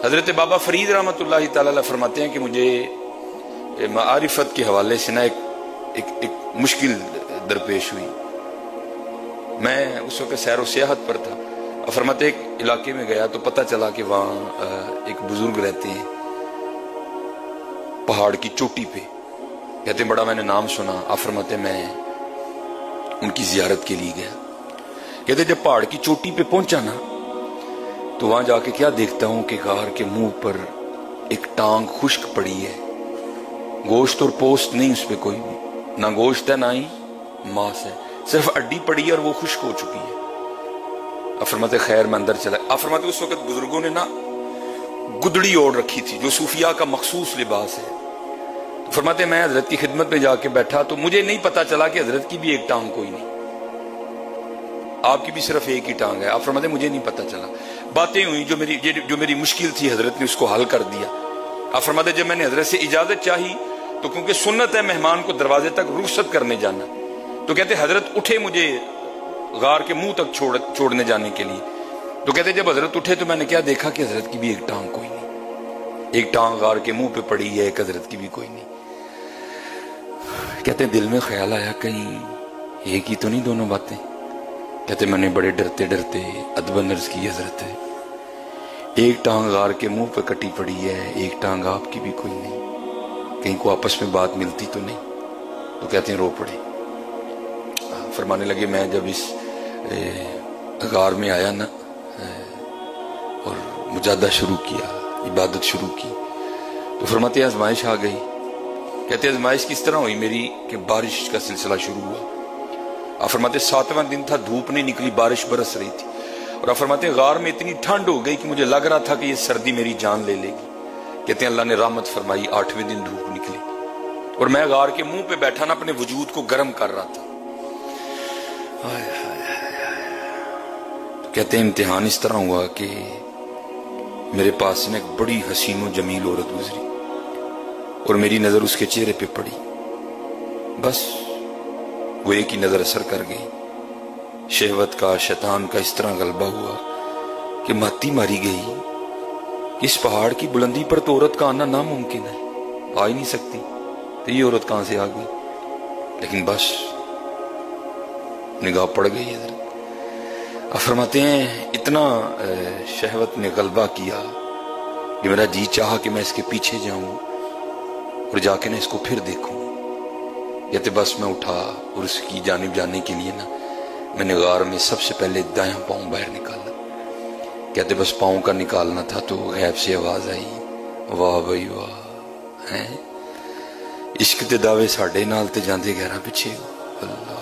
حضرت بابا فرید رحمتہ تعالی علیہ فرماتے ہیں کہ مجھے معرفت کے حوالے سے نا ایک مشکل درپیش ہوئی. میں اس وقت سیر و سیاحت پر تھا. فرماتے ایک علاقے میں گیا تو پتہ چلا کہ وہاں ایک بزرگ رہتے ہیں پہاڑ کی چوٹی پہ. کہتے ہیں بڑا میں نے نام سنا. فرماتے میں ان کی زیارت کے لیے گیا. کہتے جب پہاڑ کی چوٹی پہ پہنچا نا تو وہاں جا کے کیا دیکھتا ہوں کہ غار کے منہ پر ایک ٹانگ خشک پڑی ہے. گوشت اور پوست نہیں اس پہ کوئی بھی, نہ گوشت ہے نہ ہی ماس ہے, صرف اڈی پڑی ہے اور وہ خشک ہو چکی ہے. فرماتے خیر میں اندر چلا. فرماتے اس وقت بزرگوں نے نا گدڑی اوڑھ رکھی تھی جو صوفیاء کا مخصوص لباس ہے. فرماتے میں حضرت کی خدمت میں جا کے بیٹھا تو مجھے نہیں پتا چلا کہ حضرت کی بھی ایک ٹانگ کوئی نہیں, آپ کی بھی صرف ایک ہی ٹانگ ہے. آپ فرماتے مجھے نہیں پتا چلا. باتیں ہوئی جو میری مشکل تھی حضرت نے اس کو حل کر دیا. آپ فرماتے جب میں نے حضرت سے اجازت چاہی تو کیونکہ سنت ہے مہمان کو دروازے تک رخصت کرنے جانا, تو کہتے حضرت اٹھے مجھے غار کے منہ تک چھوڑنے جانے کے لیے. تو کہتے جب حضرت اٹھے تو میں نے کیا دیکھا کہ حضرت کی بھی ایک ٹانگ کوئی نہیں. ایک ٹانگ غار کے منہ پہ پڑی ہے, ایک حضرت کی بھی کوئی نہیں. کہتے دل میں خیال آیا کہیں ایک ہی تو نہیں دونوں باتیں. کہتے میں نے بڑے ڈرتے ڈرتے ادباً عرض کی حضرت ہے ایک ٹانگ غار کے منہ پہ کٹی پڑی ہے, ایک ٹانگ آپ کی بھی کوئی نہیں, کہیں کو آپس میں بات ملتی تو نہیں. تو کہتے ہیں رو پڑے. فرمانے لگے میں جب اس غار میں آیا نا اور مجاہدہ شروع کیا, عبادت شروع کی, تو فرماتے آزمائش آ گئی. کہتے آزمائش کس طرح ہوئی میری کہ بارش کا سلسلہ شروع ہوا. آپ فرماتے 7واں دن تھا, دھوپ نہیں نکلی, بارش برس رہی تھی. اور آپ فرماتے غار میں اتنی ٹھنڈ ہو گئی کہ مجھے لگ رہا تھا کہ یہ سردی میری جان لے لے گی. کہتے ہیں اللہ نے رحمت فرمائی, 8ویں دن دھوپ نکلی اور میں غار کے منہ پہ بیٹھا نا اپنے وجود کو گرم کر رہا تھا. کہتے ہیں امتحان اس طرح ہوا کہ میرے پاس سے ایک بڑی حسین و جمیل عورت گزری اور میری نظر اس کے چہرے پہ پڑی. بس وہ ایک ہی نظر اثر کر گئی. شہوت کا شیطان کا اس طرح غلبہ ہوا کہ ماتی ماری گئی. اس پہاڑ کی بلندی پر تو عورت کا آنا ناممکن ہے, آ ہی نہیں سکتی, تو یہ عورت کہاں سے آ گئی. لیکن بس نگاہ پڑ گئی حضرت. فرماتے ہیں اتنا شہوت نے غلبہ کیا کہ میرا جی چاہا کہ میں اس کے پیچھے جاؤں اور جا کے نا اس کو پھر دیکھوں. کہتے بس میں اٹھا اور اس کی جانب جانے کے لیے نا میں نے غار میں سب سے پہلے دایاں پاؤں باہر نکالا. کہتے بس پاؤں کا نکالنا تھا تو غیب سے آواز آئی, واہ بھائی واہ, ہیں عشق تے دعوے ساڈے نال تے جاندے گہرا پیچھے. اللہ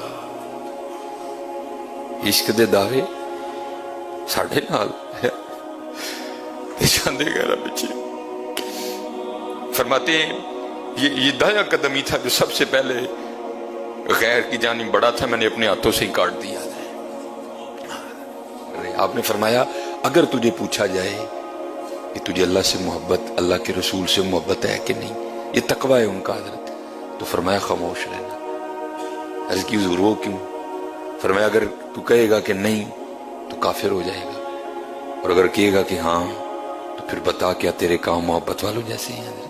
عشق دے دعوے ساڈے نال تے جاندے گہرا پیچھے. فرماتے ہیں یہ دایاں قدم ہی تھا جو سب سے پہلے غیر کی جانب بڑا تھا, میں نے اپنے ہاتھوں سے ہی کاٹ دیا. آپ نے فرمایا اگر تجھے پوچھا جائے کہ تجھے اللہ سے محبت, اللہ کے رسول سے محبت ہے کہ نہیں, یہ تقویٰ ہے ان کا حضرت, تو فرمایا خاموش رہنا. عرض کی حضور وہ کیوں؟ فرمایا اگر تو کہے گا کہ نہیں تو کافر ہو جائے گا, اور اگر کہے گا کہ ہاں تو پھر بتا کیا تیرے کام محبت والوں جیسے ہیں.